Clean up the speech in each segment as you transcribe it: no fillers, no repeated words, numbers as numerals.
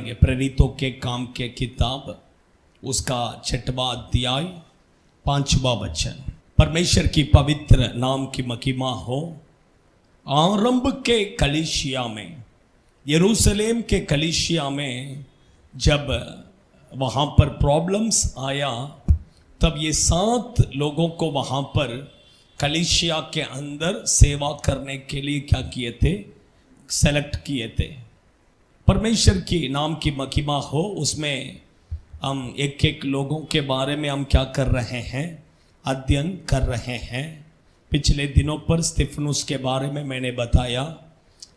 पढ़ेंगे प्रेरितों के काम के किताब उसका 6वां अध्याय 5वां वचन। परमेश्वर की पवित्र नाम की महिमा हो। आरंभ के कलीसिया में, यरूशलेम के कलीसिया में जब वहाँ पर प्रॉब्लम्स आया तब ये 7 लोगों को वहाँ पर कलीसिया के अंदर सेवा करने के लिए क्या किए थे, सेलेक्ट किए थे। परमेश्वर की नाम की महिमा हो। उसमें हम एक एक लोगों के बारे में हम क्या कर रहे हैं, अध्ययन कर रहे हैं। पिछले दिनों पर स्तिफनुस के बारे में मैंने बताया,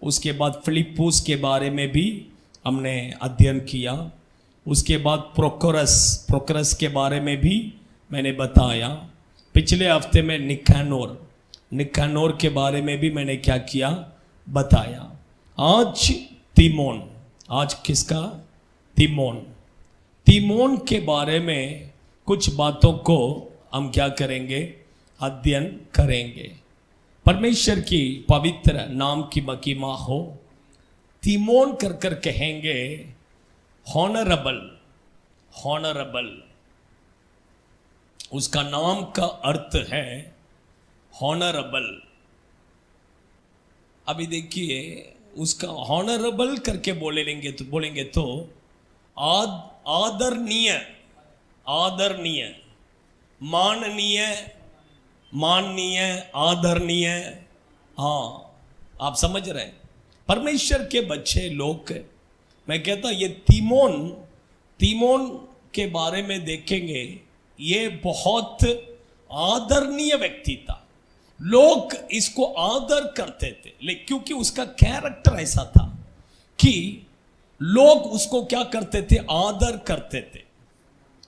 उसके बाद फिलिप्पुस के बारे में भी हमने अध्ययन किया, उसके बाद प्रोकोरस के बारे में भी मैंने बताया। पिछले हफ्ते में निकानोर के बारे में भी मैंने क्या किया, बताया। आज तीमोन, आज किसका, तीमोन के बारे में कुछ बातों को हम क्या करेंगे, अध्ययन करेंगे। परमेश्वर की पवित्र नाम की महिमा हो। तीमोन कर कहेंगे हॉनरेबल। उसका नाम का अर्थ है हॉनरेबल। अभी देखिए उसका हॉनरेबल करके बोलेंगे तो आदरणीय, माननीय, आदरणीय। हाँ, आप समझ रहे हैं। परमेश्वर के बच्चे लोग, मैं कहता ये तीमोन के बारे में देखेंगे, ये बहुत आदरणीय व्यक्ति था। लोग इसको आदर करते थे, लेकिन क्योंकि उसका कैरेक्टर ऐसा था कि लोग उसको क्या करते थे, आदर करते थे,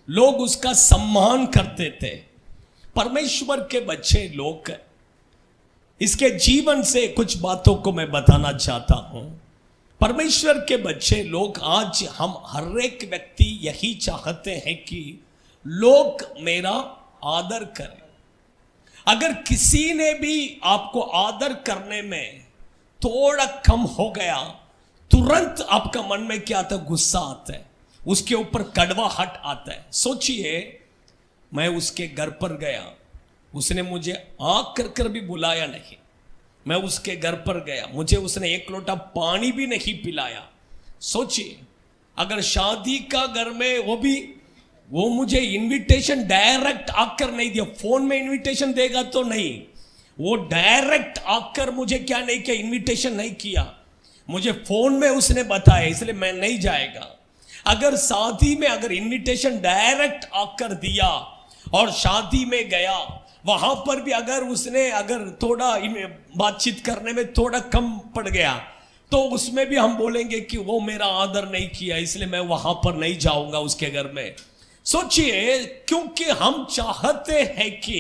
लोग उसका सम्मान करते थे। परमेश्वर के बच्चे लोग, इसके जीवन से कुछ बातों को मैं बताना चाहता हूं। परमेश्वर के बच्चे लोग, आज हम हर एक व्यक्ति यही चाहते हैं कि लोग मेरा आदर करें। अगर किसी ने भी आपको आदर करने में थोड़ा कम हो गया, तुरंत आपका मन में क्या आता है, गुस्सा आता है, उसके ऊपर कड़वाहट आता है। सोचिए, मैं उसके घर पर गया, उसने मुझे आकर भी बुलाया नहीं। मैं उसके घर पर गया, मुझे उसने 1 लोटा पानी भी नहीं पिलाया। सोचिए, अगर शादी का घर में वो मुझे इनविटेशन डायरेक्ट आकर नहीं दिया, फोन में इनविटेशन देगा तो नहीं, वो डायरेक्ट आकर मुझे क्या नहीं किया, इनविटेशन नहीं किया, मुझे फोन में उसने बताया, इसलिए मैं नहीं जाएगा। अगर शादी में अगर इनविटेशन डायरेक्ट आकर दिया और शादी में गया, वहां पर भी अगर थोड़ा बातचीत करने में थोड़ा कम पड़ गया, तो उसमें भी हम बोलेंगे कि वो मेरा आदर नहीं किया, इसलिए मैं वहां पर नहीं जाऊंगा उसके घर में। सोचिए, क्योंकि हम चाहते हैं कि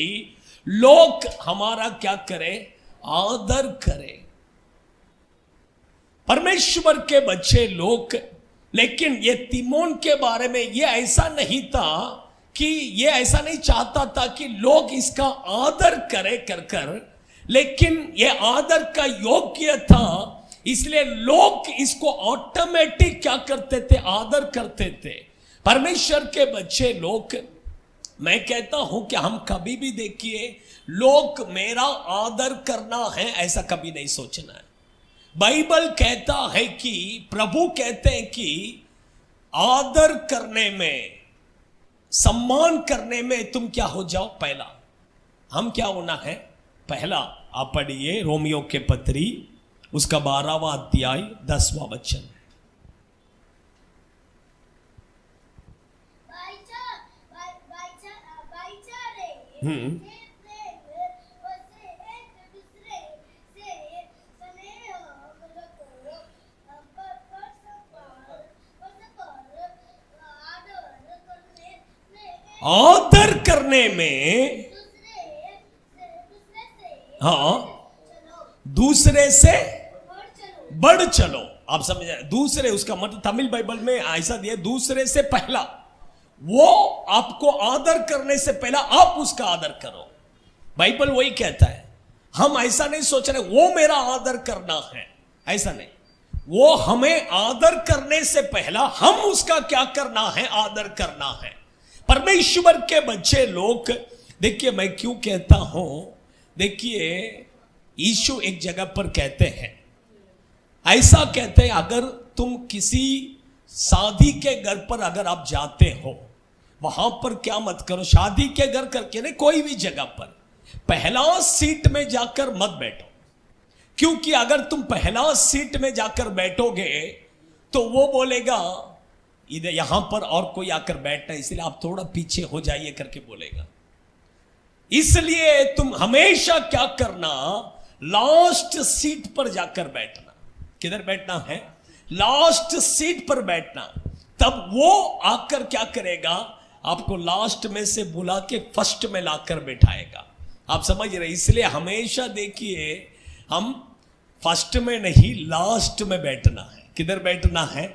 लोग हमारा क्या करें, आदर करें। परमेश्वर के बच्चे लोग, लेकिन ये तीमोन के बारे में ये ऐसा नहीं था कि ये ऐसा नहीं चाहता था कि लोग इसका आदर करें कर, लेकिन ये आदर का योग्य था, इसलिए लोग इसको ऑटोमेटिक क्या करते थे, आदर करते थे। परमेश्वर के बच्चे लोग, मैं कहता हूं कि हम कभी भी देखिए, लोग मेरा आदर करना है ऐसा कभी नहीं सोचना है। बाइबल कहता है कि प्रभु कहते हैं कि आदर करने में, सम्मान करने में तुम क्या हो जाओ, पहला। हम क्या होना है, पहला। आप पढ़िए रोमियो के पत्री उसका 12वां अध्याय 10वां वचन। आदर करने में, हाँ, दूसरे से बढ़ चलो। आप समझ रहे, दूसरे, उसका मतलब तमिल बाइबल में ऐसा दिया, दूसरे से पहला। वो आपको आदर करने से पहला आप उसका आदर करो। बाइबल वही कहता है। हम ऐसा नहीं सोच रहे वो मेरा आदर करना है, ऐसा नहीं। वो हमें आदर करने से पहला हम उसका क्या करना है, आदर करना है। परमेश्वर के बच्चे लोग, देखिए मैं क्यों कहता हूं, देखिए यीशु एक जगह पर कहते हैं, ऐसा कहते हैं, अगर तुम किसी शादी के घर पर अगर आप जाते हो, वहां पर क्या मत करो, शादी के घर करके नहीं, कोई भी जगह पर पहला सीट में जाकर मत बैठो, क्योंकि अगर तुम पहला सीट में जाकर बैठोगे तो वो बोलेगा इधर यहां पर और कोई आकर बैठना, इसलिए आप थोड़ा पीछे हो जाइए करके बोलेगा। इसलिए तुम हमेशा क्या करना, लास्ट सीट पर जाकर बैठना। किधर बैठना है, लास्ट सीट पर बैठना। तब वो आकर क्या करेगा, आपको लास्ट में से बुला के फर्स्ट में लाकर बैठाएगा। आप समझ रहे, इसलिए हमेशा देखिए हम फर्स्ट में नहीं लास्ट में बैठना है। किधर बैठना है,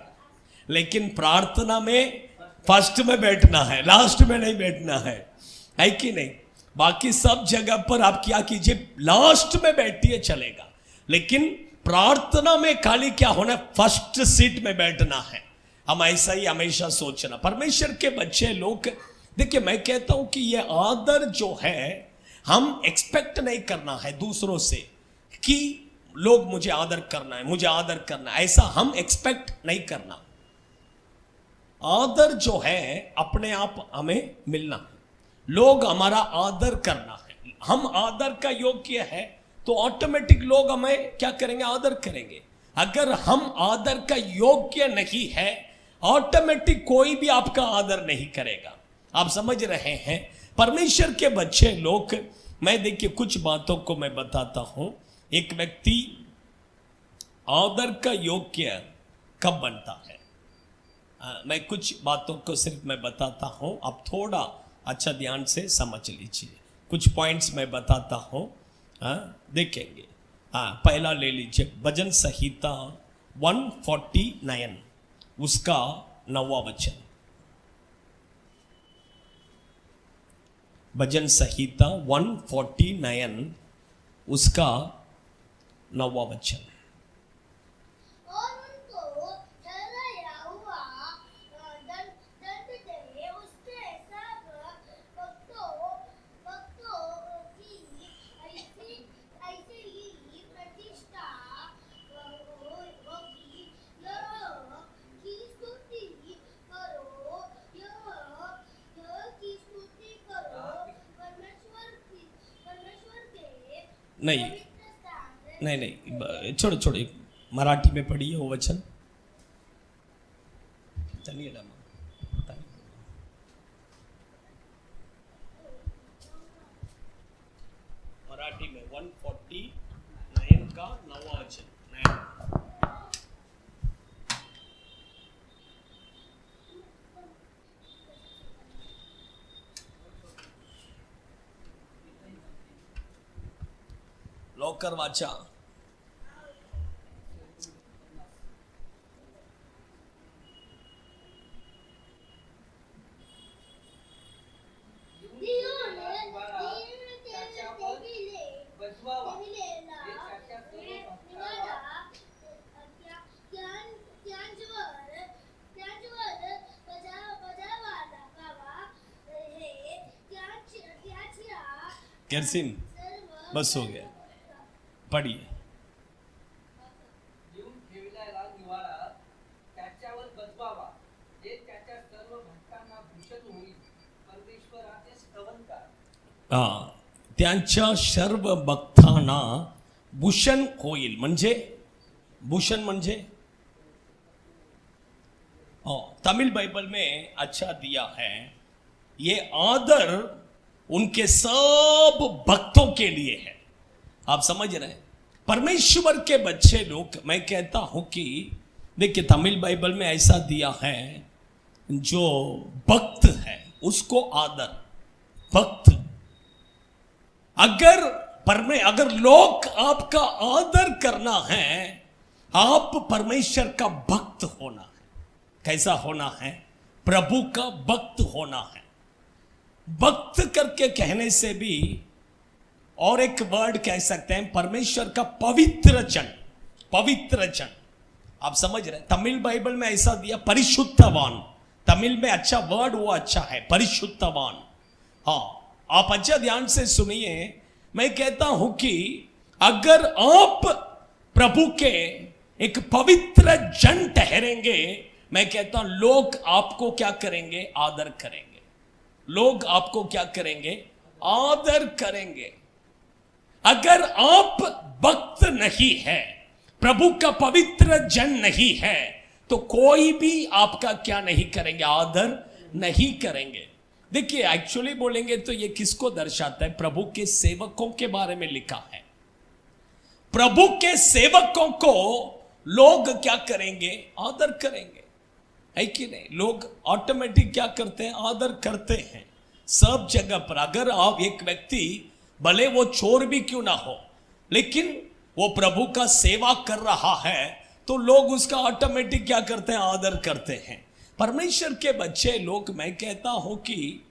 लेकिन प्रार्थना में फर्स्ट में बैठना है, लास्ट में नहीं बैठना है कि नहीं। बाकी सब जगह पर आप क्या कीजिए, लास्ट में बैठिए चलेगा, लेकिन प्रार्थना में खाली क्या होना, फर्स्ट सीट में बैठना है। हम ऐसा ही हमेशा सोचना। परमेश्वर के बच्चे लोग, देखिए मैं कहता हूं कि ये आदर जो है, हम एक्सपेक्ट नहीं करना है दूसरों से कि लोग मुझे आदर करना है, मुझे आदर करना है, ऐसा हम एक्सपेक्ट नहीं करना। आदर जो है अपने आप हमें मिलना है, लोग हमारा आदर करना है। हम आदर का योग्य है तो ऑटोमेटिक लोग हमें क्या करेंगे, आदर करेंगे। अगर हम आदर का योग्य नहीं है, ऑटोमेटिक कोई भी आपका आदर नहीं करेगा। आप समझ रहे हैं। परमेश्वर के बच्चे लोग, मैं देखिए कुछ बातों को मैं बताता हूं। एक व्यक्ति आदर का योग्य कब बनता है, मैं कुछ बातों को सिर्फ मैं बताता हूं, आप थोड़ा अच्छा ध्यान से समझ लीजिए। कुछ पॉइंट्स मैं बताता हूं, देखेंगे। पहला ले लीजिए, भजन संहिता 149 उसका 9वां वचन। भजन संहिता 149 उसका 9वां वचन। और उनको ठहराया हुआ दंड दे, उसके सब भक्तों की ऐसे ही प्रतिष्ठा होगी। यहोवा की स्तुति करो, यहोवा की स्तुति करो, परमेश्वर के नहीं नहीं नहीं, छोड़ो छोड़ो, मराठी में पढ़िए वो वचन। चलिए ना, मराठी में 149 का 9वां वचन। लवकर वाचा। कैरसिन बस हो गया, पढ़िए। त्यांच्या सर्व भक्तांना भूषण होईल। म्हणजे भूषण म्हणजे तमिल बाइबल में अच्छा दिया है, ये आदर उनके सब भक्तों के लिए है। आप समझ रहे हैं। परमेश्वर के बच्चे लोग, मैं कहता हूं कि देखिए तमिल बाइबल में ऐसा दिया है, जो भक्त है उसको आदर, भक्त। अगर लोग आपका आदर करना है, आप परमेश्वर का भक्त होना है। कैसा होना है, प्रभु का भक्त होना है। भक्त करके कहने से भी और एक वर्ड कह सकते हैं, परमेश्वर का पवित्र जन, पवित्र जन। आप समझ रहे हैं? तमिल बाइबल में ऐसा दिया परिशुद्धवान, तमिल में अच्छा वर्ड वो अच्छा है परिशुद्धवान। हाँ, आप अच्छा ध्यान से सुनिए। मैं कहता हूं कि अगर आप प्रभु के एक पवित्र जन ठहरेंगे, मैं कहता हूं लोग आपको क्या करेंगे? आदर करेंगे। लोग आपको क्या करेंगे? आदर करेंगे। अगर आप भक्त नहीं है, प्रभु का पवित्र जन नहीं है, तो कोई भी आपका क्या नहीं करेंगे? आदर नहीं करेंगे। देखिए, एक्चुअली बोलेंगे तो ये किसको दर्शाता है? प्रभु के सेवकों के बारे में लिखा है। प्रभु के सेवकों को लोग क्या करेंगे? आदर करेंगे, है कि नहीं? लोग ऑटोमेटिक क्या करते हैं? आदर करते हैं सब जगह पर। अगर आप एक व्यक्ति भले वो चोर भी क्यों ना हो, लेकिन वो प्रभु का सेवा कर रहा है, तो लोग उसका ऑटोमेटिक क्या करते हैं? आदर करते हैं। परमेश्वर के बच्चे लोग, मैं कहता हूं कि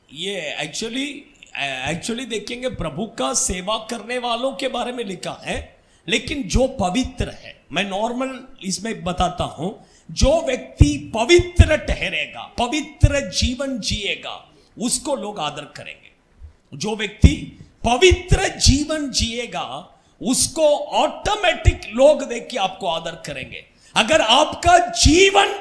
ये एक्चुअली देखेंगे प्रभु का सेवा करने वालों के बारे में लिखा है, लेकिन जो पवित्र है, मैं नॉर्मल इसमें बताता हूं, जो व्यक्ति पवित्र ठहरेगा, पवित्र जीवन जिएगा, उसको लोग आदर करेंगे। जो व्यक्ति पवित्र जीवन जिएगा, उसको ऑटोमेटिक लोग देख के आपको आदर करेंगे। अगर आपका जीवन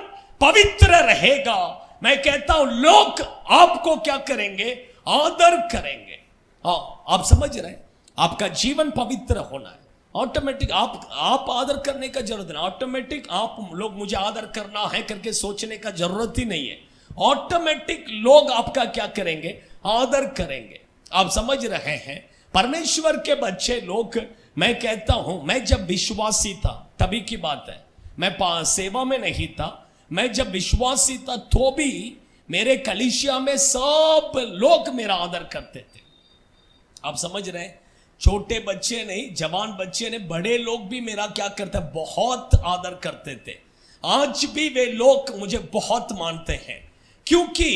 पवित्र रहेगा, मैं कहता हूं लोग आपको क्या करेंगे? आदर करेंगे। हाँ, आप समझ रहे हैं? आपका जीवन पवित्र होना है, ऑटोमेटिक आप आदर करने का जरूरत नहीं। ऑटोमेटिक आप लोग मुझे आदर करना है करके सोचने का जरूरत ही नहीं है। ऑटोमेटिक लोग आपका क्या करेंगे? आदर करेंगे। आप समझ रहे हैं? परमेश्वर के बच्चे लोग, मैं कहता हूं, मैं जब विश्वासी था तभी की बात है, मैं सेवा में नहीं था, मैं जब विश्वासी था तो भी मेरे कलीसिया में सब लोग मेरा आदर करते थे। आप समझ रहे हैं? छोटे बच्चे नहीं, जवान बच्चे नहीं, बड़े लोग भी मेरा क्या करते? बहुत आदर करते थे। आज भी वे लोग मुझे बहुत मानते हैं, क्योंकि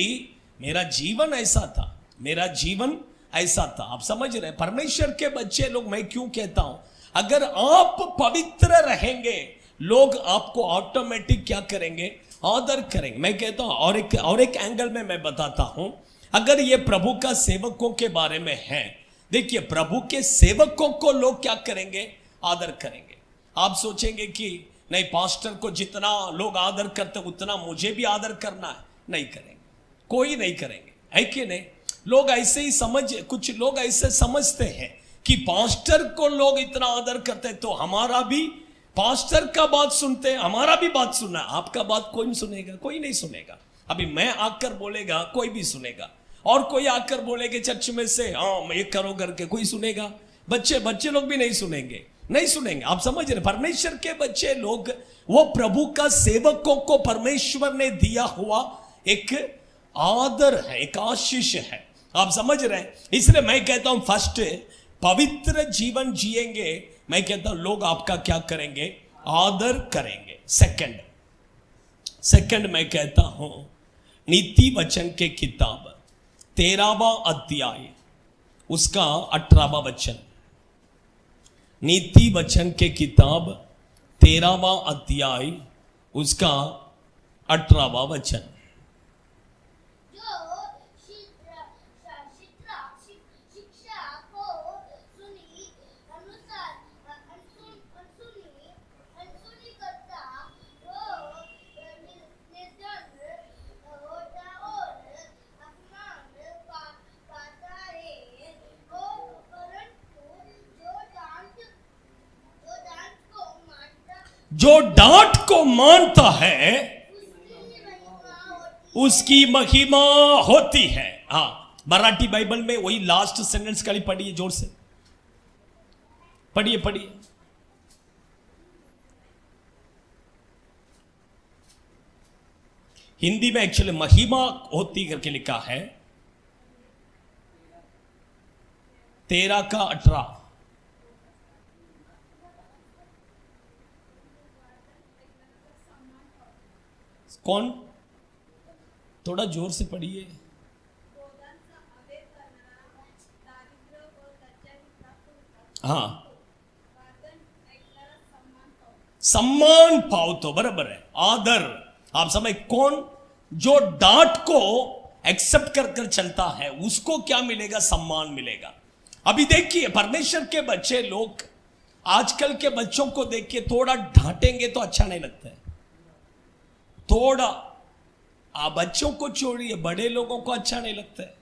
मेरा जीवन ऐसा था, मेरा जीवन ऐसा था। आप समझ रहे हैं? परमेश्वर के बच्चे लोग, मैं क्यों कहता हूं, अगर आप पवित्र रहेंगे, लोग आपको ऑटोमेटिक क्या करेंगे? आदर करेंगे। मैं कहता हूं, और एक एंगल में मैं बताता हूं, अगर ये प्रभु का सेवकों के बारे में है, देखिए प्रभु के सेवकों को लोग क्या करेंगे? आदर करेंगे। आप सोचेंगे कि नहीं, पास्टर को जितना लोग आदर करते उतना मुझे भी आदर करना है, नहीं करेंगे, कोई नहीं करेंगे, है कि नहीं? लोग ऐसे ही कुछ लोग ऐसे समझते हैं कि पास्टर को लोग इतना आदर करते हैं तो हमारा भी पास्टर का बात सुनते हैं, हमारा भी बात सुनना। आपका बात कोई नहीं सुनेगा, कोई नहीं सुनेगा। अभी मैं आकर बोलेगा कोई भी सुनेगा, और कोई आकर बोलेगे चर्च में से हाँ ये करो करके, कोई सुनेगा? बच्चे लोग भी नहीं सुनेंगे, नहीं सुनेंगे। आप समझ रहे? परमेश्वर के बच्चे लोग, वो प्रभु का सेवकों को परमेश्वर ने दिया हुआ एक आदर है, एक आशीष है। आप समझ रहे हैं? इसलिए मैं कहता हूं, फर्स्ट पवित्र जीवन जिएंगे, मैं कहता हूं लोग आपका क्या करेंगे? आदर करेंगे। सेकंड मैं कहता हूं, नीति वचन के किताब 13वां अध्याय उसका 18वां वचन। नीति वचन के किताब 13वां अध्याय उसका 18वां वचन। शिक्षा को सुनी अनुसार अनसुनी करता वो निर्धन होता और अपमान पाता है, वो परंतु जो डांट को मानता है उसकी महिमा होती है। हाँ, मराठी बाइबल में वही लास्ट सेंटेंस खाली पढ़िए, जोर से पढ़िए। हिंदी में एक्चुअली महिमा होती करके लिखा है, 13 का 18। कौन? थोड़ा जोर से पढ़िए। हाँ, सम्मान पाओ तो बराबर है, आदर। आप समझ, कौन जो डांट को एक्सेप्ट कर कर चलता है उसको क्या मिलेगा? सम्मान मिलेगा। अभी देखिए परमेश्वर के बच्चे लोग आजकल के बच्चों को देखिए, थोड़ा डांटेंगे तो अच्छा नहीं लगता है, थोड़ा। आप बच्चों को छोड़िए, बड़े लोगों को अच्छा नहीं लगता है।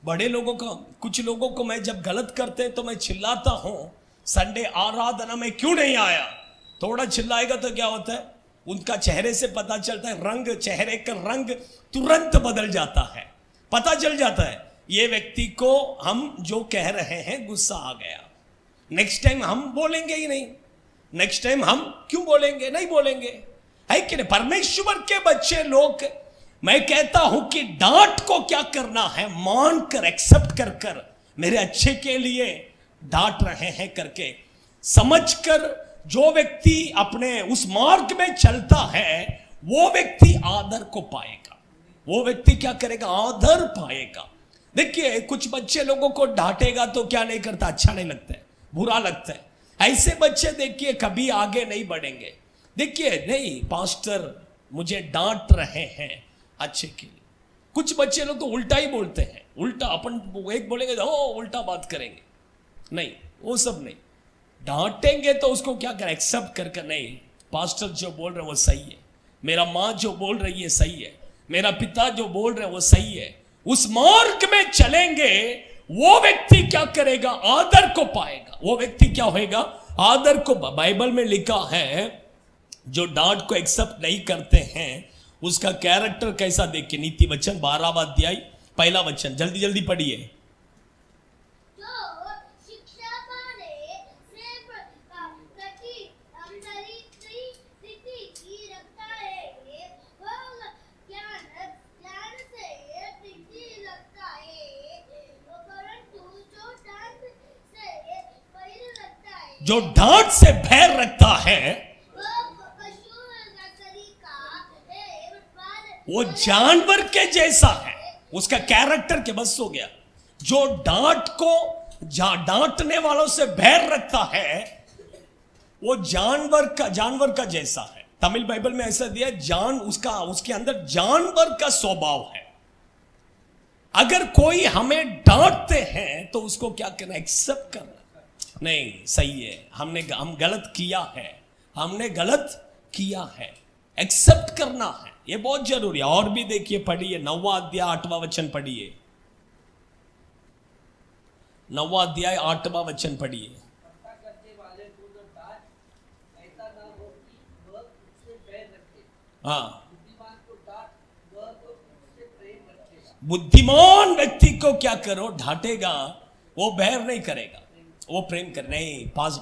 बड़े लोगों का, कुछ लोगों को मैं जब गलत करते हैं तो मैं चिल्लाता हूं, संडे आराधना में क्यों नहीं आया? थोड़ा चिल्लाएगा तो क्या होता है, उनका चेहरे से पता चलता है, रंग, चेहरे का रंग तुरंत बदल जाता है, पता चल जाता है ये व्यक्ति को हम जो कह रहे हैं गुस्सा आ गया। नेक्स्ट टाइम हम बोलेंगे ही नहीं, नेक्स्ट टाइम हम क्यों बोलेंगे? नहीं बोलेंगे, है कि नहीं? परमेश्वर के बच्चे लोग, मैं कहता हूं कि डांट को क्या करना है, मान कर, एक्सेप्ट कर कर, मेरे अच्छे के लिए डांट रहे हैं करके समझकर, जो व्यक्ति अपने उस मार्ग में चलता है वो व्यक्ति आदर को पाएगा। वो व्यक्ति क्या करेगा? आदर पाएगा। देखिए कुछ बच्चे लोगों को डांटेगा तो क्या नहीं करता? अच्छा नहीं लगता है, बुरा लगता है। ऐसे बच्चे देखिए कभी आगे नहीं बढ़ेंगे। देखिए नहीं, पास्टर मुझे डांट रहे हैं अच्छे के लिए। कुछ बच्चे लोग तो उल्टा ही बोलते हैं, उल्टा अपन एक बोलेंगे तो उल्टा बात करेंगे। नहीं, वो सब नहीं। डांटेंगे तो उसको क्या करें? एक्सेप्ट करके, नहीं पास्टर जो बोल रहे हैं वो सही है, मेरा माँ जो बोल रही है सही है, मेरा पिता जो बोल रहे हैं वो सही है। उस मार्ग में चलेंगे, वो व्यक्ति क्या करेगा? आदर को पाएगा। वो व्यक्ति क्या होएगा? आदर को। बाइबल में लिखा है जो डांट को एक्सेप्ट नहीं करते हैं उसका कैरेक्टर कैसा, देखिए नीति वचन 12वां अध्याय 1 वचन, जल्दी जल्दी पढ़िए। जो शिक्षा पाने से प्रति स्थिति की रखता है, वह ज्ञान से प्रीति रखता है, परंतु जो डांट से भय रखता है वो जानवर के जैसा है। उसका कैरेक्टर के बस हो गया। जो डांट को, डांटने वालों से भय रखता है वो जानवर का जैसा है। तमिल बाइबल में ऐसा दिया, उसके अंदर जानवर का स्वभाव है। अगर कोई हमें डांटते हैं तो उसको क्या करना? एक्सेप्ट करना। नहीं, सही है, हम गलत किया है, हमने गलत किया है, एक्सेप्ट करना है, ये बहुत जरूरी है। और भी देखिए, पढ़िए 9वां अध्याय 8वां वचन पढ़िए। 9वां अध्याय 8वां वचन पढ़िए। हाँ, बुद्धिमान व्यक्ति को क्या करो? डांटेगा, वो बैर नहीं करेगा, वो प्रेम कर। नहीं, पास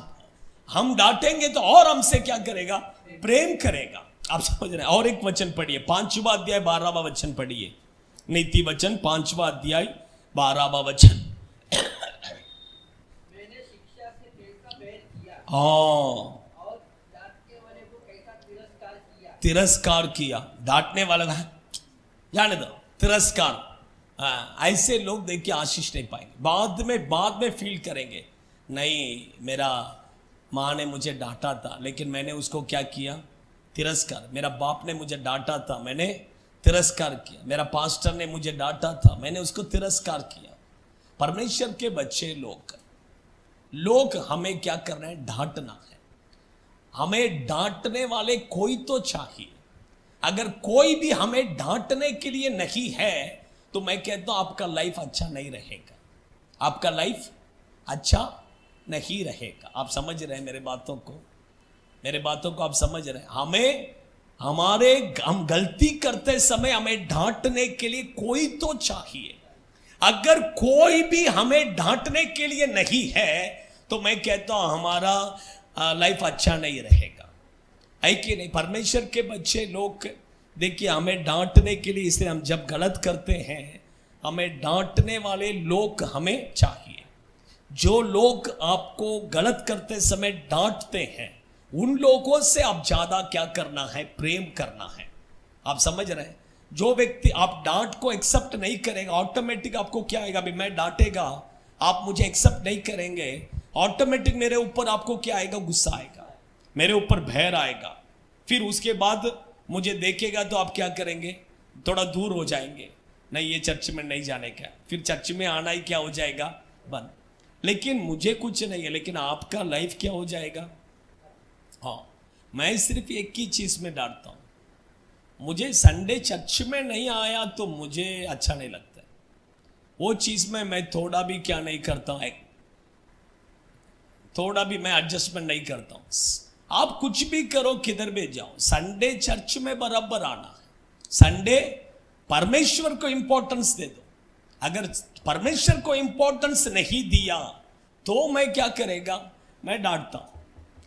हम डांटेंगे तो और हमसे क्या करेगा? प्रेम करेगा। आप समझ रहे हैं? और एक वचन पढ़िए, 5वां अध्याय 12वां वचन पढ़िए। नीति वचन 5वां अध्याय 12वां वचन। मैंने शिक्षा से कैसा बैर किया, हाँ, और डांटने वाले को कैसा तिरस्कार किया। तिरस्कार किया, डांटने वाला का जाने दो, तिरस्कार। ऐसे लोग देखिए आशीष नहीं पाएंगे। बाद में फील करेंगे, नहीं मेरा माँ ने मुझे डांटा था लेकिन मैंने उसको क्या किया? तिरस्कार। मेरा बाप ने मुझे डांटा था, मैंने तिरस्कार किया। मेरा पास्टर ने मुझे डांटा था, मैंने उसको तिरस्कार किया। परमेश्वर के बच्चे लोग हमें क्या करना है? डांटना है। हमें डांटने वाले कोई तो चाहिए। अगर कोई भी हमें डांटने के लिए नहीं है तो मैं कहता हूं आपका लाइफ अच्छा नहीं रहेगा, आपका लाइफ अच्छा नहीं रहेगा। आप समझ रहे हैं मेरे बातों को? मेरे बातों को आप समझ रहे हैं? हम गलती करते समय हमें डांटने के लिए कोई तो चाहिए। अगर कोई भी हमें डांटने के लिए नहीं है तो मैं कहता हूं हमारा लाइफ अच्छा नहीं रहेगा, है कि नहीं? परमेश्वर के बच्चे लोग देखिए, हमें डांटने के लिए, इसलिए हम जब गलत करते हैं हमें डांटने वाले लोग हमें चाहिए। जो लोग आपको गलत करते समय डांटते हैं उन लोगों से आप ज्यादा क्या करना है? प्रेम करना है। आप समझ रहे हैं? जो व्यक्ति आप डांट को एक्सेप्ट नहीं करेगा, ऑटोमेटिक आपको क्या आएगा? अभी मैं डांटेगा, आप मुझे एक्सेप्ट नहीं करेंगे, ऑटोमेटिक मेरे ऊपर आपको क्या आएगा? गुस्सा आएगा। मेरे ऊपर भय आएगा, फिर उसके बाद मुझे देखेगा तो आप क्या करेंगे? थोड़ा दूर हो जाएंगे, नहीं ये चर्च में नहीं जाने का, फिर चर्च में आना ही क्या हो जाएगा? बंद। लेकिन मुझे कुछ नहीं है, लेकिन आपका लाइफ क्या हो जाएगा? हाँ, मैं सिर्फ एक ही चीज में डांटता हूं, मुझे संडे चर्च में नहीं आया तो मुझे अच्छा नहीं लगता, वो चीज में मैं थोड़ा भी क्या नहीं करता हूं, थोड़ा भी मैं एडजस्टमेंट नहीं करता हूं। आप कुछ भी करो, किधर भी जाओ, संडे चर्च में बराबर आना है। संडे परमेश्वर को इंपॉर्टेंस दे दो। अगर परमेश्वर को इंपॉर्टेंस नहीं दिया तो मैं क्या करेगा? मैं डांटता हूं।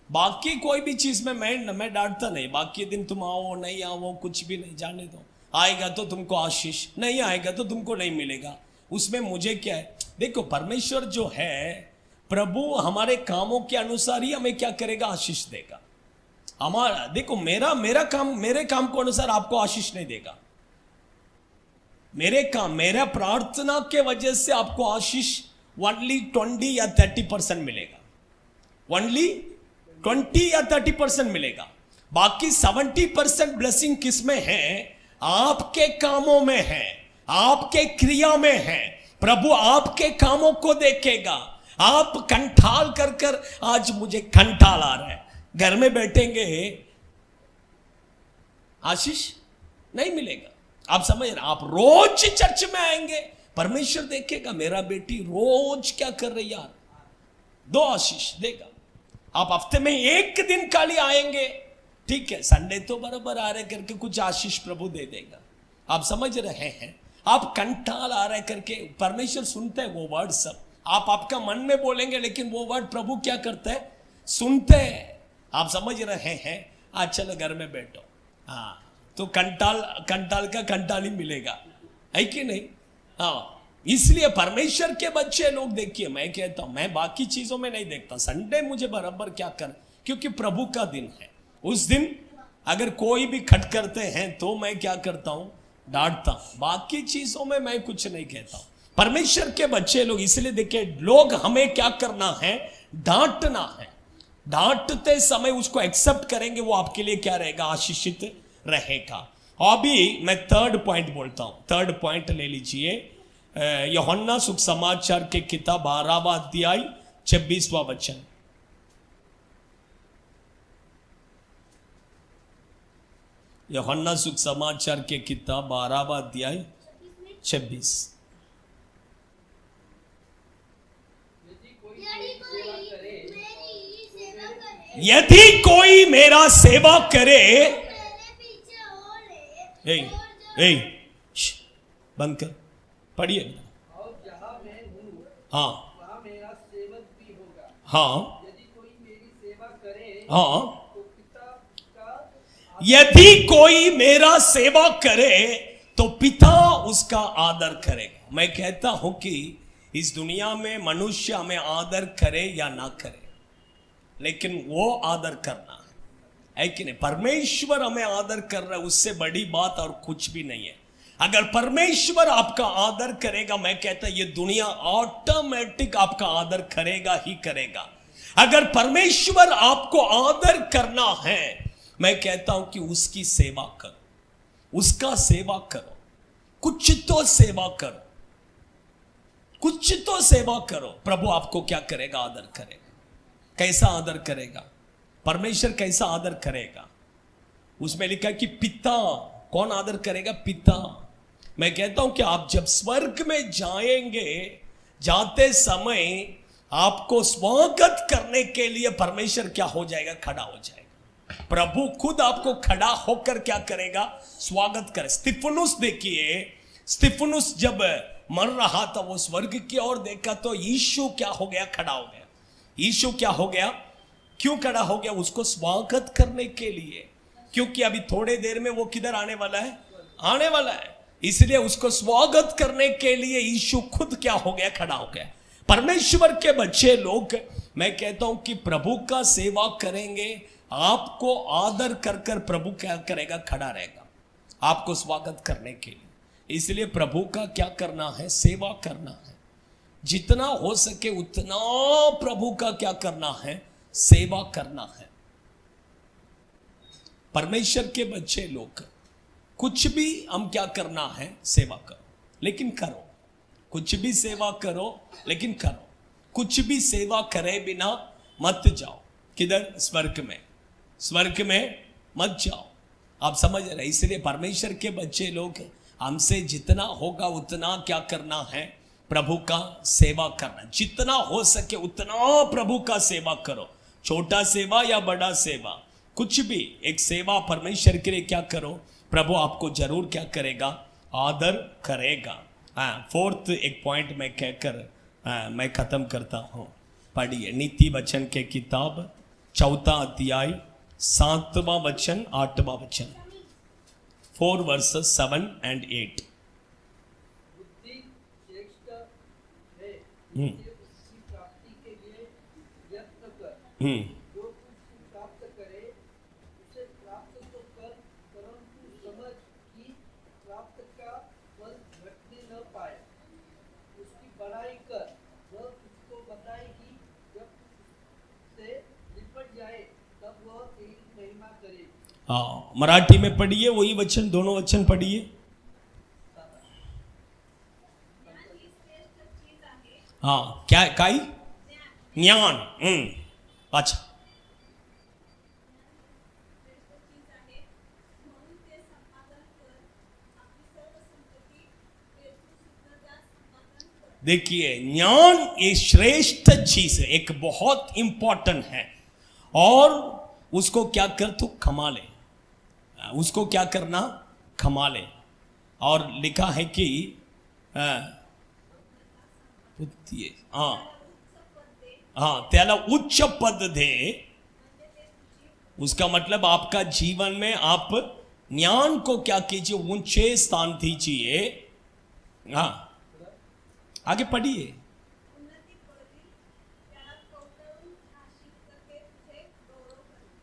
बाकी कोई भी चीज में मैं डांटता नहीं। बाकी दिन तुम आओ नहीं आओ कुछ भी नहीं, जाने दो। आएगा तो तुमको आशीष, नहीं आएगा तो तुमको नहीं मिलेगा, उसमें मुझे क्या है? देखो, परमेश्वर जो है, प्रभु हमारे कामों के अनुसार ही हमें क्या करेगा? आशीष देगा। हमारा देखो, मेरे काम को अनुसार आपको आशीष नहीं देगा। मेरा प्रार्थना के वजह से आपको आशीष ओनली 20 या 30% मिलेगा। ओनली 20 या 30% मिलेगा। बाकी 70% ब्लेसिंग किस में है? आपके कामों में है, आपके क्रिया में है। प्रभु आपके कामों को देखेगा। आप कंठाल कर आज मुझे कंठाल आ रहा है, घर में बैठेंगे, आशीष नहीं मिलेगा। आप समझ रहे? आप रोज चर्च में आएंगे, परमेश्वर देखेगा मेरा बेटी रोज क्या कर रही यार, 2 आशीष देगा। आप हफ्ते में 1 दिन खाली आएंगे, ठीक है, संडे तो बराबर आ रहे करके कुछ आशीष प्रभु दे देगा। आप समझ रहे हैं? आप कंठाल आ रहे करके परमेश्वर सुनते हैं वो वर्ड सब। आप आपका मन में बोलेंगे, लेकिन वो वर्ड प्रभु क्या करते हैं? सुनते हैं। आप समझ रहे हैं? आज चलो घर में बैठो, हाँ, तो कंटाल का कंटाल ही मिलेगा, है कि नहीं? हाँ, इसलिए परमेश्वर के बच्चे लोग देखिए, मैं कहता हूं, मैं बाकी चीजों में नहीं देखता। संडे मुझे बराबर क्या कर, क्योंकि प्रभु का दिन है। उस दिन अगर कोई भी खट करते हैं तो मैं क्या करता हूं? डांटता हूं। बाकी चीजों में मैं कुछ नहीं कहता हूं। परमेश्वर के बच्चे लोग, इसलिए देखिए, लोग हमें क्या करना है? डांटना है। डांटते समय उसको एक्सेप्ट करेंगे, वो आपके लिए क्या रहेगा? आशीषित रहेगा। अभी मैं 3rd पॉइंट बोलता हूं। 3rd पॉइंट ले लीजिए, यूहन्ना सुसमाचार के किताब 12वां अध्याय 26वां वचन। यूहन्ना सुसमाचार के किताब 12वां अध्याय 26। यदि कोई मेरा सेवा करे, बंद कर, पढ़िए। और जहां मैं हूँ, हाँ, वहां मेरा सेवक भी होगा। हाँ, यदि कोई मेरी सेवा करे, हाँ, तो पिता का यदि कोई मेरा सेवा करे तो पिता उसका आदर करेगा। मैं कहता हूं कि इस दुनिया में मनुष्य हमें आदर करे या ना करे, लेकिन वो आदर करना है कि नहीं? परमेश्वर हमें आदर कर रहा है, उससे बड़ी बात और कुछ भी नहीं है। अगर परमेश्वर आपका आदर करेगा, मैं कहता ये दुनिया ऑटोमेटिक आपका आदर करेगा ही करेगा। अगर परमेश्वर आपको आदर करना है, मैं कहता हूं कि उसकी सेवा करो, उसका सेवा करो, कुछ तो सेवा करो, कुछ तो सेवा करो। प्रभु आपको क्या करेगा? आदर करेगा। कैसा आदर करेगा? परमेश्वर कैसा आदर करेगा? उसमें लिखा कि पिता, कौन आदर करेगा? पिता। मैं कहता हूं कि आप जब स्वर्ग में जाएंगे, जाते समय आपको स्वागत करने के लिए परमेश्वर क्या हो जाएगा? खड़ा हो जाएगा। प्रभु खुद आपको खड़ा होकर क्या करेगा? स्वागत करे। स्तिफनुस देखिए, स्तिफनुस जब मर रहा था, वो स्वर्ग की ओर देखा तो यीशु क्या हो गया? खड़ा हो गया। यीशु क्या हो गया? क्यों खड़ा हो गया? उसको स्वागत करने के लिए, क्योंकि अभी थोड़े देर में वो किधर आने वाला है? आने वाला है। इसलिए उसको स्वागत करने के लिए यीशु खुद क्या हो गया? खड़ा हो गया। परमेश्वर के बच्चे लोग, मैं कहता हूं कि प्रभु का सेवा करेंगे, आपको आदर कर कर प्रभु क्या करेगा? खड़ा रहेगा आपको स्वागत करने के लिए। इसलिए प्रभु का क्या करना है? सेवा करना है। जितना हो सके उतना प्रभु का क्या करना है? सेवा करना है। परमेश्वर के बच्चे लोग, कुछ भी हम क्या करना है, सेवा करो, लेकिन करो। कुछ भी सेवा करो लेकिन करो। कुछ भी सेवा करे बिना मत जाओ। किधर? स्वर्ग में। स्वर्ग में मत जाओ। आप समझ रहे? इसलिए परमेश्वर के बच्चे लोग, हमसे जितना होगा उतना क्या करना है, प्रभु का सेवा करना। जितना हो सके उतना प्रभु का सेवा करो। छोटा सेवा या बड़ा सेवा, कुछ भी एक सेवा परमेश्वर के लिए क्या करो, प्रभु आपको जरूर क्या करेगा, आदर करेगा। हाँ, फोर्थ एक पॉइंट में कहकर मैं खत्म करता हूँ। पढ़िए नीति वचन के किताब 4 अध्याय 7वां वचन 8वां वचन, 4 verses 7 and 8। बुद्धि श्रेष्ठ है, हम्म। इसलिए उसकी प्राप्ति के लिए यत्न कर। जो कुछ प्राप्त करे उसे प्राप्त तो कर, परंतु समझ कि प्राप्त का फल घटने न पाए। उसकी बड़ाई कर, वह तुझको बताएगी। जब से निपट जाए तब वह तेरी महिमा करेगी। हाँ, मराठी में पढ़िए वही वचन, दोनों वचन पढ़िए। हाँ, क्या काई? ज्ञान। अच्छा, देखिए ज्ञान ये श्रेष्ठ चीज है, एक बहुत इंपॉर्टेंट है। और उसको क्या कर, तू कमा ले। उसको क्या करना, कमा ले। और लिखा है कि हाँ हाँ, त्याला उच्च पद दे। उसका मतलब आपका जीवन में आप ज्ञान को क्या कीजिए, ऊंचे स्थान दीजिए। हाँ, आगे पढ़िए।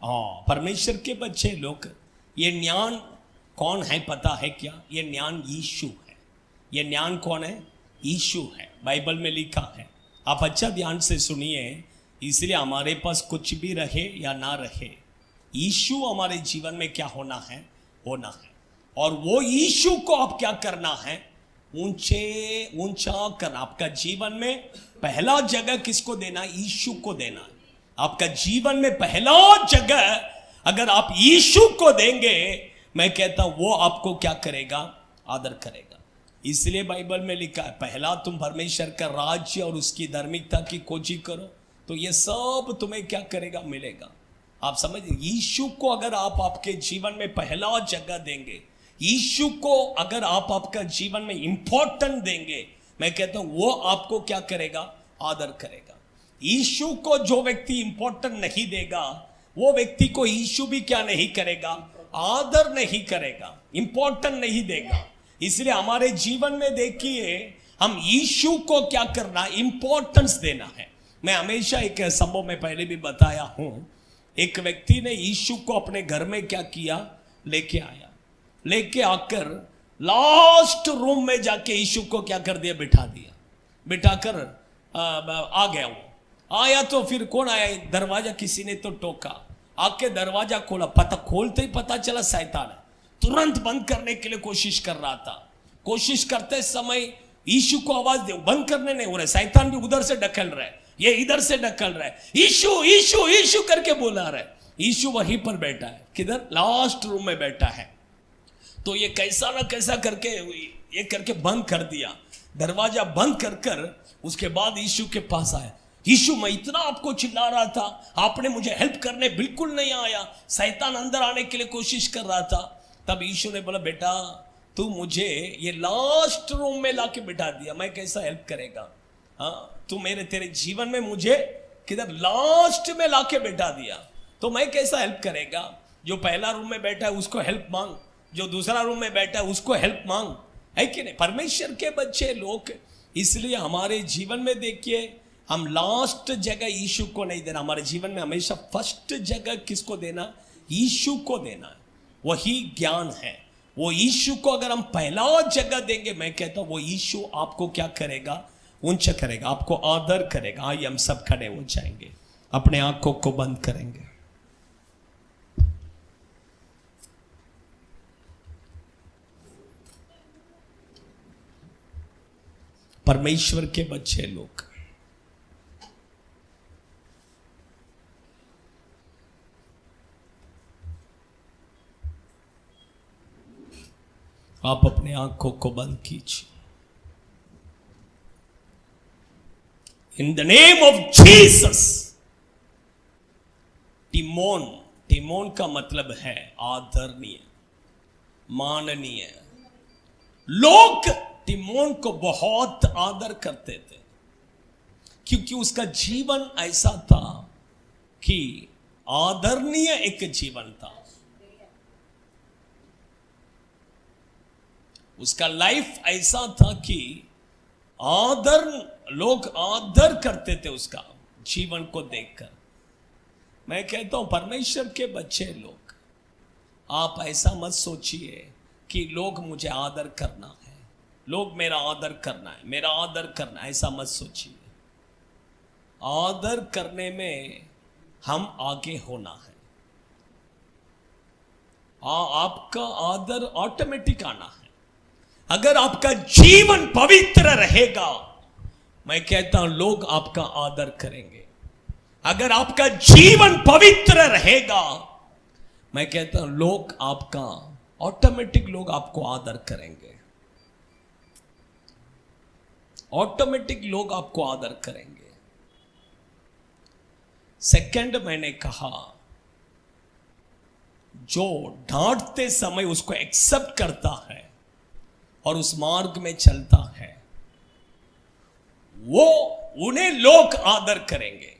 हाँ, परमेश्वर के बच्चे लोग, ये ज्ञान कौन है पता है क्या? ये ज्ञान यीशु है। ये ज्ञान कौन है? यीशु है। बाइबल में लिखा है, आप अच्छा ध्यान से सुनिए। इसलिए हमारे पास कुछ भी रहे या ना रहे, यीशु हमारे जीवन में क्या होना है, होना है। और वो यीशु को आप क्या करना है, ऊंचा करना। आपका जीवन में पहला जगह किसको देना? यीशु को देना। आपका जीवन में पहला जगह अगर आप यीशु को देंगे, मैं कहता हूं वो आपको क्या करेगा, आदर करेगा। इसलिए बाइबल में लिखा है, पहला तुम परमेश्वर का राज्य और उसकी धार्मिकता की खोजी करो तो ये सब तुम्हें क्या करेगा, मिलेगा। आप समझिए, यीशु को अगर आप आपके जीवन में पहला जगह देंगे, यीशु को अगर आप आपका जीवन में इंपॉर्टेंट देंगे, मैं कहता हूं वो आपको क्या करेगा, आदर करेगा। यीशु को जो व्यक्ति इंपॉर्टेंट नहीं देगा, वो व्यक्ति को यीशु भी क्या नहीं करेगा, आदर नहीं करेगा, इंपॉर्टेंट नहीं देगा। इसलिए हमारे जीवन में देखिए, हम यीशु को क्या करना, इंपॉर्टेंस देना है। मैं हमेशा एक संभव में पहले भी बताया हूं, एक व्यक्ति ने यीशु को अपने घर में क्या किया, लेके आया। लेके आकर लास्ट रूम में जाके यीशु को क्या कर दिया, बिठा दिया। बिठाकर आ गया। वो आया तो फिर कौन आया, दरवाजा किसी ने तो टोका। आके दरवाजा खोला, पता खोलते ही पता चला शैतान है। तुरंत बंद करने के लिए कोशिश कर रहा था। कोशिश करते समय यीशु को आवाज दे, बंद करने नहीं हो रहा। शैतान भी उधर से ढकल रहा है, ये इधर से ढकल रहा है। यीशु यीशु यीशु करके बोला रहा है। यीशु वहीं पर बैठा है, किधर, लास्ट रूम में बैठा है। तो ये कैसा ना कैसा करके ये करके बंद कर दिया। दरवाजा बंद कर कर उसके बाद यीशु के पास आया। यीशु, मैं इतना आपको चिल्ला रहा था, आपने मुझे हेल्प करने बिल्कुल नहीं आया। शैतान अंदर आने के लिए कोशिश कर रहा था। तब यीशु ने बोला, बेटा तू मुझे ये लास्ट रूम में लाके बिठा दिया, मैं कैसा हेल्प करेगा? हाँ, तू तेरे जीवन में मुझे किधर, लास्ट में लाके बिठा दिया, तो मैं कैसा हेल्प करेगा? जो पहला रूम में बैठा है उसको हेल्प मांग, जो दूसरा रूम में बैठा है उसको हेल्प मांग, है कि नहीं? परमेश्वर के बच्चे लोग, इसलिए हमारे जीवन में देखिए, हम लास्ट जगह यीशु को नहीं देना। हमारे जीवन में हमेशा फर्स्ट जगह किसको देना, यीशु को देना है। वही ज्ञान है। वो यीशु को अगर हम पहला जगह देंगे, मैं कहता हूं वो यीशु आपको क्या करेगा, ऊंचा करेगा, आपको आदर करेगा। आइए हम सब खड़े हो जाएंगे, अपने आंखों को बंद करेंगे। परमेश्वर के बच्चे लोग, आप अपने आंखों को बंद कीजिए। इन the name of Jesus. Timon, Timon का मतलब है आदरणीय, माननीय। लोग टिमोन को बहुत आदर करते थे क्योंकि उसका जीवन ऐसा था कि आदरणीय एक जीवन था। उसका लाइफ ऐसा था कि लोग आदर करते थे उसका जीवन को देखकर। मैं कहता हूं परमेश्वर के बच्चे लोग, आप ऐसा मत सोचिए कि लोग मुझे आदर करना है, लोग मेरा आदर करना है, मेरा आदर करना है, ऐसा मत सोचिए। आदर करने में हम आगे होना है। आपका आदर ऑटोमेटिक आना है। अगर आपका जीवन पवित्र रहेगा, मैं कहता हूं लोग आपका आदर करेंगे। अगर आपका जीवन पवित्र रहेगा, मैं कहता हूं लोग आपका ऑटोमेटिक लोग आपको आदर करेंगे। ऑटोमेटिक लोग आपको आदर करेंगे। सेकंड, मैंने कहा जो डांटते समय उसको एक्सेप्ट करता है और उस मार्ग में चलता है, वो उन्हें लोग आदर करेंगे।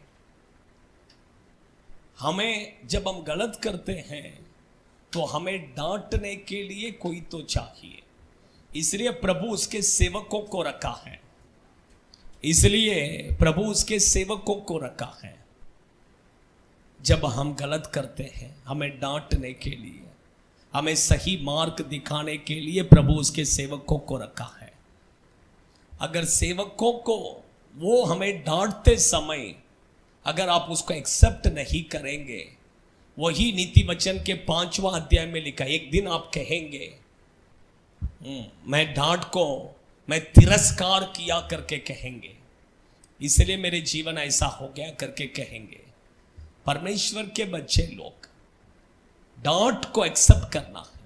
हमें जब हम गलत करते हैं तो हमें डांटने के लिए कोई तो चाहिए, इसलिए प्रभु उसके सेवकों को रखा है। इसलिए प्रभु उसके सेवकों को रखा है। जब हम गलत करते हैं, हमें डांटने के लिए, हमें सही मार्ग दिखाने के लिए प्रभु उसके सेवकों को रखा है। अगर सेवकों को वो हमें डांटते समय अगर आप उसको एक्सेप्ट नहीं करेंगे, वही नीति वचन के 5वां अध्याय में लिखा, एक दिन आप कहेंगे मैं डांट को मैं तिरस्कार किया करके कहेंगे, इसलिए मेरे जीवन ऐसा हो गया करके कहेंगे। परमेश्वर के बच्चे लोग, डांट को एक्सेप्ट करना है।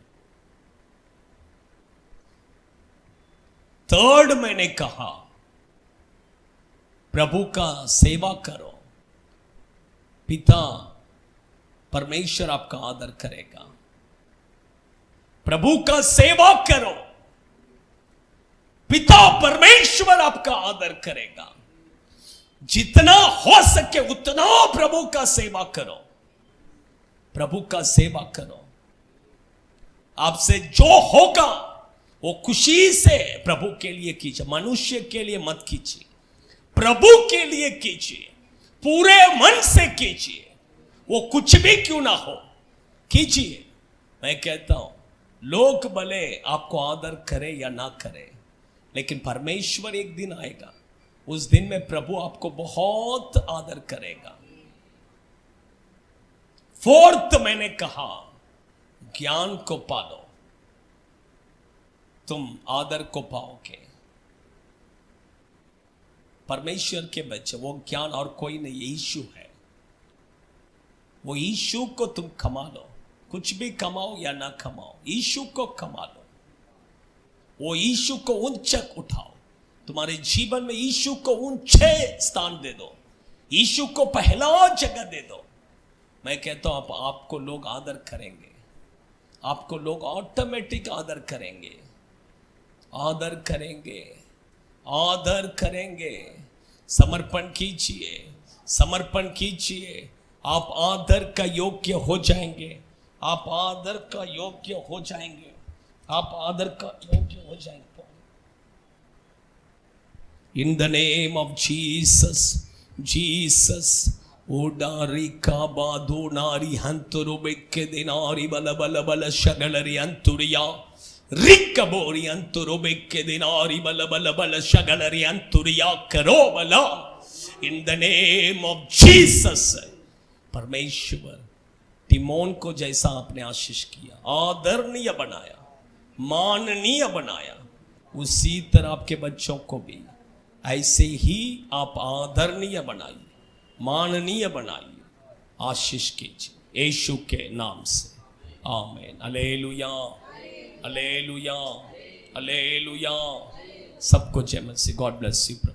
थर्ड, मैंने कहा प्रभु का सेवा करो, पिता परमेश्वर आपका आदर करेगा। प्रभु का सेवा करो, पिता परमेश्वर आपका आदर करेगा। जितना हो सके उतना प्रभु का सेवा करो, प्रभु का सेवा करो। आपसे जो होगा वो खुशी से प्रभु के लिए कीजिए, मनुष्य के लिए मत कीजिए, प्रभु के लिए कीजिए, पूरे मन से कीजिए। वो कुछ भी क्यों ना हो, कीजिए। मैं कहता हूं लोग भले आपको आदर करे या ना करे, लेकिन परमेश्वर एक दिन आएगा, उस दिन में प्रभु आपको बहुत आदर करेगा। फोर्थ, मैंने कहा ज्ञान को पालो, तुम आदर को पाओगे। परमेश्वर के बच्चे, वो ज्ञान और कोई नहीं, यीशु है। वो यीशु को तुम कमा लो, कुछ भी कमाओ या ना कमाओ, यीशु को कमा लो। वो यीशु को ऊंचा उठाओ, तुम्हारे जीवन में यीशु को ऊंचे स्थान दे दो, यीशु को पहला जगह दे दो। मैं कहता हूं आपको लोग आदर करेंगे, आपको लोग ऑटोमेटिक आदर करेंगे, आदर करेंगे, आदर करेंगे। समर्पण कीजिए, समर्पण कीजिए, आप आदर का योग्य हो जाएंगे, आप आदर का योग्य हो जाएंगे, आप आदर का योग्य हो जाएंगे। In the name of Jesus, Jesus ओडारी का बादो नारी हंतुरु बेके दिनारी बल बल बल शगलरी अंतुरिया रिक्कबोरी अंतुरु बेके दिनारी बल बल बल शगलरी अंतुरिया करो बला। इन द नेम ऑफ जीसस। परमेश्वर तिमोन को जैसा आपने आशीष किया, आदरणीय बनाया, माननीय बनाया, उसी तरह आपके बच्चों को भी ऐसे ही आप आदरणीय बनाइए, माननीय बनाइए, आशीष कीजिए यीशु के नाम से। आमीन। Hallelujah, hallelujah, hallelujah. सबको जय मसीह। God bless you.